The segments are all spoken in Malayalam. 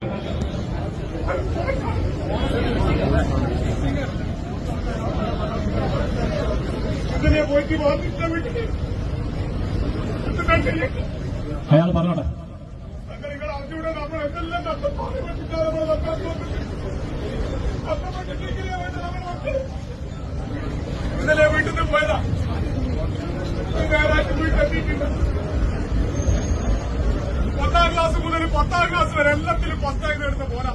അയാൾ പറഞ്ഞോട്ടെ. നിങ്ങൾ അറിഞ്ഞൂടെ നമ്മൾ എന്തെല്ലാം കഷ്ടപ്പാട് പറ്റിച്ചാൽ നമ്മൾ ഇന്നലെ വീട്ടിൽ നിന്ന് പോയതാ. ഞായറാഴ്ച വീട്ടിലെത്തിയിട്ടുണ്ട്. 10ാം ക്ലാസ് മുതൽ 10ാം ക്ലാസ് വരെ എല്ലാത്തിലും 10 എടുത്ത പോരാ.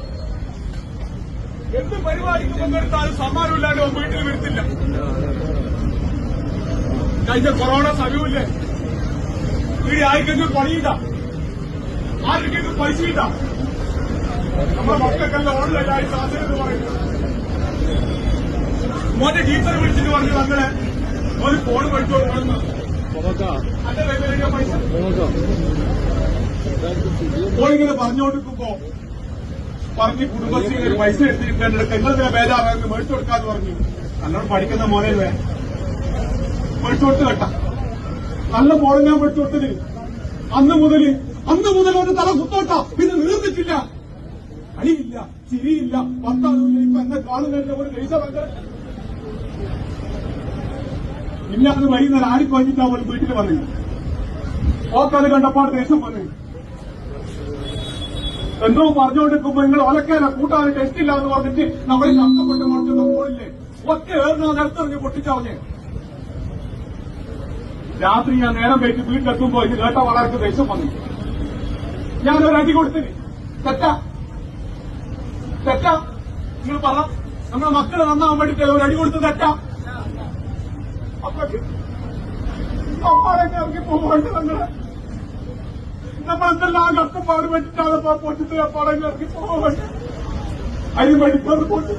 എന്ത് പരിപാടിക്ക് പങ്കെടുത്താലും സമ്മാനമില്ലാണ്ട് വീട്ടിൽ വരുത്തില്ല. കഴിഞ്ഞ കൊറോണ സമയമില്ലേ, ഇവിടെ ആർക്കെങ്കിലും പണിയില്ല, ആർക്കെങ്കിലും പൈസയില്ല. നമ്മുടെ മക്കൾക്കെല്ലാം ഓൺലൈനായി സാധ്യത എന്ന് പറയുന്നത്. മോന്റെ ടീച്ചർ വിളിച്ചിട്ട് പറഞ്ഞു തങ്ങളെ ഒരു ഫോൺ മേടിച്ചോ കൊടുക്കുന്നു. അന്റെ കയ്യിലേക്ക് പൈസ ഫോണിങ്ങനെ പറഞ്ഞുകൊണ്ടിരിക്കുമ്പോ പറഞ്ഞ് കുടുംബശ്രീ ഒരു പൈസ എടുത്തിട്ടുണ്ട്, നിങ്ങളിങ്ങനെ ബേജാറാന്ന് മേടിച്ചു കൊടുക്കാന്ന് പറഞ്ഞു. നല്ലോണം പഠിക്കുന്ന മോനെ മേടിച്ചു കൊടുത്ത് കേട്ട നല്ല ഫോൺ ഞാൻ മേടിച്ചു കൊടുത്തത്. അന്ന് മുതൽ ഒരു തല കുത്തോട്ട, പിന്നെ നീർന്നിട്ടില്ല, അടിയില്ല, ചിരിയില്ല, പത്താണില്ല. ഇപ്പൊ എന്നെ കാണുന്നതിന്റെ ഒരു പൈസ ഇല്ലാന്ന് വൈകുന്നേരം ആരും കഴിഞ്ഞിട്ടാ പോലും വീട്ടിൽ വന്നത്. ഓക്കത് കണ്ടപ്പാട് ദേശം വന്നു. എന്തോ പറഞ്ഞുകൊണ്ടിരിക്കുമ്പോ നിങ്ങൾ ഒലക്കേല കൂട്ടാൻ ടെസ്റ്റ് ഇല്ല എന്ന് പറഞ്ഞിട്ട് നമ്മൾ കഷ്ടപ്പെട്ട് മുടക്കുന്ന ഫോണില്ലേ ഒറ്റ ഏറിന നിലത്തെറിഞ്ഞ് പൊട്ടിച്ചറിഞ്ഞ്. രാത്രി ഞാൻ നേരം വെച്ച് വീട്ടിലെത്തുമ്പോ ഇത് കേട്ട വളർക്ക് ദേശം വന്നു. ഞാനൊരു അടി കൊടുത്തിന്. തെറ്റാ നിങ്ങൾ പറ. നമ്മുടെ മക്കള് നന്നാവാൻ വേണ്ടിട്ട് ഒരു അടി കൊടുത്ത് തെറ്റാ? അപ്പാടൊക്കെ ഇറങ്ങി പോകേണ്ട നമ്മളെന്തെല്ലാം കഷ്ടപ്പാട് പറ്റിട്ടാണ് പൊട്ടിട്ട് അപ്പാടൊക്കെ ഇറങ്ങി പോകേണ്ട. അതിന് വേണ്ടിപ്പാട് പോട്ട്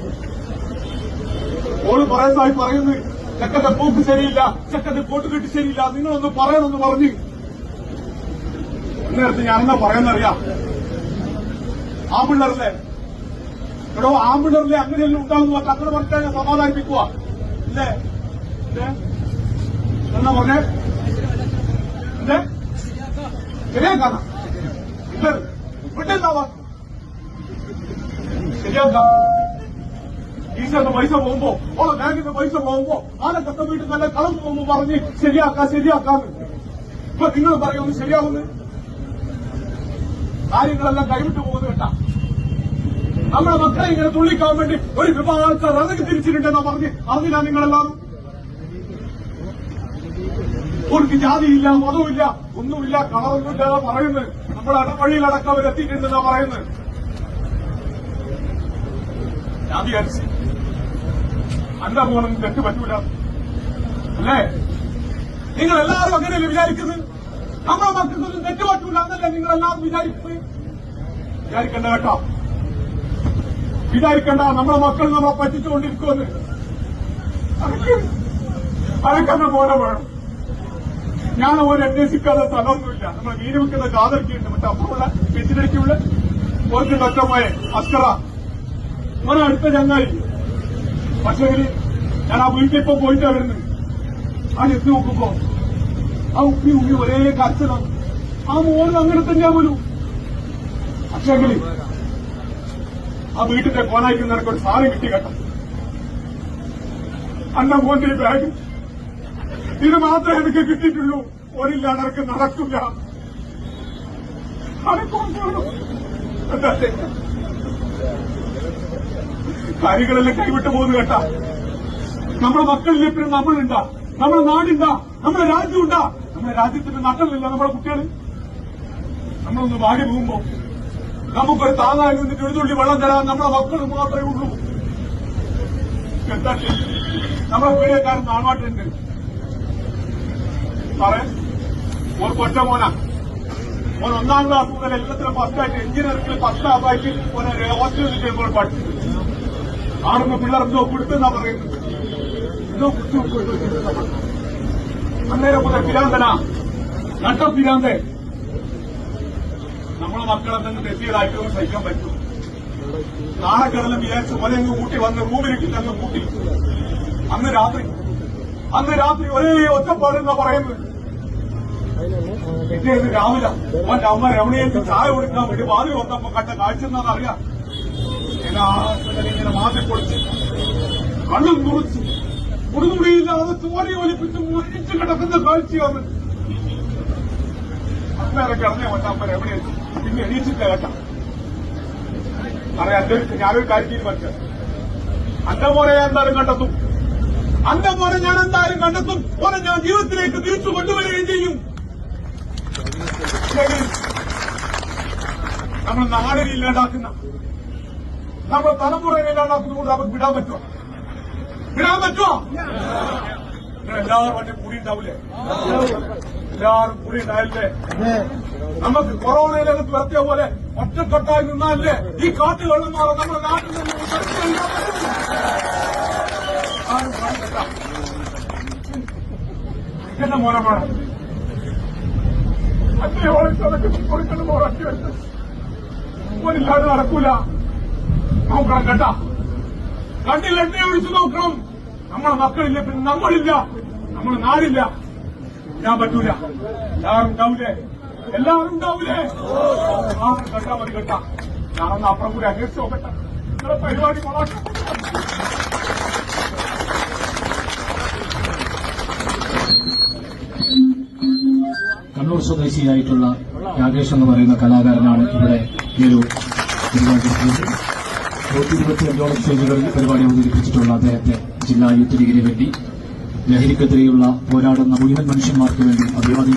ഓള് പറയുന്നതായി പറയുന്നത് ചെക്കന്റെ പോക്ക് ശരിയില്ല, ചെക്കന്റെ കോട്ട് കെട്ടി ശരിയില്ല, നിങ്ങളൊന്ന് പറയണമെന്ന് പറഞ്ഞ്. നേരത്തെ ഞാനെന്നാ പറയുന്നറിയാം, ആമ്പിള്ളേരല്ലേ എടോ, ആമ്പിള്ളേരിലെ അങ്ങനെയെല്ലാം ഉണ്ടാകുന്നു. അങ്ങനെ പറഞ്ഞാൽ ഞാൻ സമാധാനിപ്പിക്കുക അല്ലേ? എന്നാ പറഞ്ഞേ ശരിയാക്കാം. ശരിയാക്കാം. ഈശ്വരന്റെ പൈസ പോകുമ്പോ ഓളെ ബാങ്കിന്റെ പൈസ പോകുമ്പോ ആനക്കത്തെ വീട്ടിൽ നല്ല കളം പോകുമ്പോ പറഞ്ഞ് ശരിയാക്കാന്ന്. ഇപ്പൊ നിങ്ങൾ പറയുന്നു ശരിയാവുന്നു. കാര്യങ്ങളെല്ലാം കൈവിട്ടു പോകുന്നു കേട്ടാ. നമ്മുടെ മക്കളെ ഇങ്ങനെ തുള്ളിക്കാൻ വേണ്ടി ഒരു വിഭാഗം ആൾക്കാർ ഇറങ്ങി തിരിച്ചിട്ടുണ്ടെന്നാ പറഞ്ഞ് അറിഞ്ഞില്ല നിങ്ങളെല്ലാവരും. അവർക്ക് ജാതിയില്ല, മതവുമില്ല, ഒന്നുമില്ല, കളറൊന്നുമില്ലാതെ പറയുന്നത്. നമ്മുടെ ഇടവഴിയിലടക്കം അവരെത്തിയിട്ടുണ്ടെന്നാ പറയുന്നത്. ഞാൻ വിചാരിച്ചു അന്റെ മോനൊന്നും തെറ്റ് പറ്റൂല അല്ലേ? നിങ്ങളെല്ലാവരും അങ്ങനെയല്ലേ വിചാരിക്കുന്നത്? നമ്മുടെ മക്കൾക്കൊന്നും തെറ്റ് പറ്റൂല എന്നല്ലേ നിങ്ങളെല്ലാവരും വിചാരിക്കുന്നത്? വിചാരിക്കണ്ട കേട്ടോ, വിചാരിക്കണ്ട. നമ്മുടെ മക്കൾ നമ്മളെ പറ്റിച്ചുകൊണ്ടിരിക്കുമെന്ന്. അതൊക്കെ പോലെ വേണം. ഞാൻ ഒരു അന്വേഷിക്കാതെ സ്ഥലമൊന്നുമില്ല. നമ്മളെ മീന് വെക്കുന്ന കാതർക്കുണ്ട്, മറ്റേ അപ്പുറമുള്ള വെച്ചിടയ്ക്കുള്ള ഓർക്കുണ്ട് ഒറ്റമായ അസ്കറ ഓരോ അടുത്ത ചങ്ങായി. പക്ഷേ ഞാൻ ആ വീട്ടിലിപ്പോ പോയിട്ടാ വരുന്നത്. ആ എത്തി നോക്കുമ്പോ ആ ഉപ്പി ഒരേ കരച്ചിലാണ്. ആ മോനും അങ്ങനെ തന്നെയാ പോലും. പക്ഷേങ്കിൽ ആ വീട്ടിന്റെ കോനായിക്ക് നിനക്കൊരു സാധനം കിട്ടി കേട്ടോ. അന്ന മോന്റെ ഈ ബാഗ് ഇത് മാത്രമേ എനിക്ക് കിട്ടിയിട്ടുള്ളൂ. ഒരില്ലാതെ എനിക്ക് നടക്കില്ല. കാര്യങ്ങളെല്ലാം കൈവിട്ടു പോകുന്നു കേട്ടാ. നമ്മുടെ മക്കളിലെ പിന്നെ നമ്മളുണ്ടാ, നമ്മുടെ നാടുണ്ടാ, നമ്മുടെ രാജ്യമുണ്ടാ. നമ്മുടെ രാജ്യത്തിന്റെ നട്ടലില്ല നമ്മുടെ കുട്ടികൾ. നമ്മളൊന്ന് വാടി പോകുമ്പോ നമുക്കൊരു താങ്ങായി നിന്നിട്ട് എഴുതുള്ളി വെള്ളം തരാൻ നമ്മുടെ മക്കൾ മാത്രമേ ഉള്ളൂ. എന്താ നമ്മുടെ വീടുകാരൻ നാണാട്ടുണ്ട് സാറേ. ഒരു കൊറ്റ മോനാ. ഓൻ 1ാം ക്ലാസ് മുതൽ എല്ലാത്തിലും ഫസ്റ്റായിട്ട് എഞ്ചിനീയറിംഗിൽ ഫസ്റ്റായിട്ട് ഓനെ ഹോസ്റ്റലിൽ ചെയ്യുമ്പോൾ പഠിച്ചു. ആടുന്ന പിള്ളേർ എന്തോ കൊടുത്തെന്നാ പറയുന്നത്. എന്തോ കുറിച്ച് അന്നേരം മുതൽ പിരാന്തനാ, നട്ട പിരാന്തേ. നമ്മളെ മക്കളെ തന്നെ തെറ്റിയതായിട്ടൊന്നും സഹിക്കാൻ പറ്റും. നാളെക്കടലും വിചാരിച്ച് ഒരങ്ങ് കൂട്ടി വന്ന് റൂമിലേക്ക് തന്നെ കൂട്ടി. അന്ന് രാത്രി ഒരേ ഒറ്റപ്പാടെന്നാ പറയുന്നത്. പിറ്റേന്ന് രാവിലെ അവന്റെ അമ്മ രമണിയേക്ക് ചായ കൊടുക്കാൻ വേണ്ടി വാതിൽ വന്നപ്പോ കണ്ട കാഴ്ച എന്താണെന്നറിയാം. ഇങ്ങനെ മാറ്റി പൊളിച്ച് കണ്ണും മുറിച്ച് കുടുമുടിയില്ലാതെ ചോര ഒലിപ്പിച്ച് മുറിച്ച് കിടക്കുന്ന കാഴ്ചയാണ്. അന്നേരം കിടന്നേ അവന്റെ അമ്മ രമണിയേക്ക് പിന്നെ എണീച്ചില്ല കേട്ടാ. അറിയാം ഞാനൊരു കാര്യം തീരുമാനിച്ചത്, അന്റെ മോനെ ഞാൻ എന്തായാലും കണ്ടെത്തും. അന്റെ മോനെ ഞാൻ എന്തായാലും കണ്ടെത്തും. മോനെ ഞാൻ ജീവിതത്തിലേക്ക് തിരിച്ചു കൊണ്ടുവരികയും ചെയ്യും. നമ്മൾ നാടിനെ ഇല്ലാണ്ടാക്കുന്ന, നമ്മൾ തലമുറയെ ഇല്ലാണ്ടാക്കുന്നതുകൊണ്ട് നമുക്ക് വിടാൻ പറ്റുമോ? വിടാൻ പറ്റുമോ? എല്ലാവരും വണ്ടി കൂടി ഉണ്ടാവില്ലേ? എല്ലാവരും കൂടി ഉണ്ടായില്ലേ? നമുക്ക് കൊറോണയിലകത്ത് വരുത്തിയ പോലെ ഒറ്റക്കെട്ടായി നിന്നാലേ ഈ കാട്ടുവെള്ളം മാറാൻ നമ്മുടെ നാട്ടിൽ നിന്ന് എന്റെ മോനമാണ് അച്ഛനെ കൊടുക്കുന്ന മോറക്കി വെച്ച് മോനില്ലാതെ നടക്കൂല. നോക്കണം കേട്ടാ, കണ്ണിൽ എണ്ണ ഒഴിച്ചു നോക്കണം. നമ്മളെ മക്കളില്ല, പിന്നെ നമ്മളില്ല, നമ്മുടെ നാടില്ല. ഞാൻ പറ്റൂല. എല്ലാവരും ഉണ്ടാവില്ലേ? എല്ലാവരും ഉണ്ടാവില്ലേ? കണ്ടാ മതി കേട്ടാ. ഞാനൊന്ന് അപ്പുറം കൂടി അന്വേഷിച്ച് നോക്കട്ടെ. നിങ്ങളുടെ പരിപാടി കൊള്ളാം. കണ്ണൂർ സ്വദേശിയായിട്ടുള്ള രാകേഷ് എന്ന് പറയുന്ന കലാകാരനാണ് ഇവിടെ ഈ ഒരു പരിപാടി 125ഓളം സ്റ്റേജുകളിൽ പരിപാടി അവതരിപ്പിച്ചിട്ടുള്ള അദ്ദേഹത്തെ ജില്ലാ യൂത്ത് ലീഗിന് വേണ്ടി ലഹരിക്കെതിരെയുള്ള പോരാടുന്ന മുഴുവൻ മനുഷ്യന്മാർക്ക് വേണ്ടി അഭിവാദ്യം